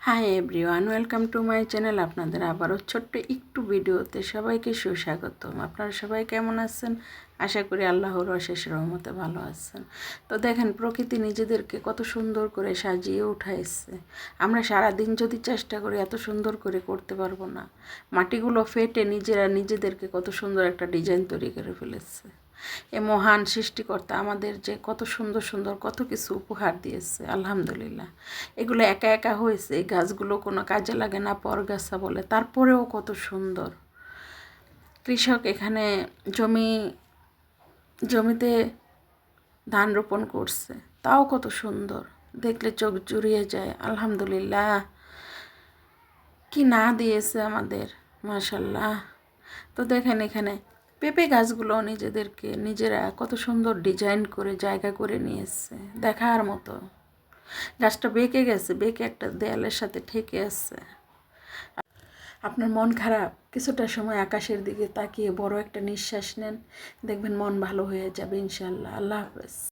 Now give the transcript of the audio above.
Hi everyone, welcome to my channel. আপনাদের আবারও ছোট্ট একটু ভিডিওতে সবাইকে সুস্বাগতম। আপনারা সবাই কেমন আছেন? আশা করি আল্লাহর অশেষ রহমতে ভালো আছেন। তো দেখেন, প্রকৃতি নিজেদেরকে কত সুন্দর করে সাজিয়ে উঠাইছে। আমরা সারাদিন যদি চেষ্টা করি এত সুন্দর করে করতে পারবো না। মাটিগুলো ফেটে নিজেরা নিজেদেরকে কত সুন্দর একটা ডিজাইন তৈরি করে ফেলেছে। এ মহান সৃষ্টিকর্তা আমাদের যে কত সুন্দর সুন্দর কত কিছু উপহার দিয়েছে, আলহামদুলিল্লাহ। এগুলো একা একা হয়েছে, এই গাছগুলো কোনো কাজে লাগে না, পরগাছা বলে, তারপরেও কত সুন্দর। কৃষক এখানে জমিতে ধান রোপণ করছে, তাও কত সুন্দর, দেখলে চোখ জুড়িয়ে যায়। আলহামদুলিল্লাহ, কি না দিয়েছে আমাদের, মাশাল্লাহ। তো দেখেন এখানে পেঁপে গাছগুলো নিজেরা কত সুন্দর ডিজাইন করে জায়গা করে নিয়েছে, দেখার মতো। গাছটা বেঁকে গেছে, বেঁকে একটা দেয়ালের সাথে ঠেকে আছে। আপনার মন খারাপ, কিছুটা সময় আকাশের দিকে তাকিয়ে বড় একটা নিঃশ্বাস নেন, দেখবেন মন ভালো হয়ে যাবে ইনশাআল্লাহ। আল্লাহ হাফেজ।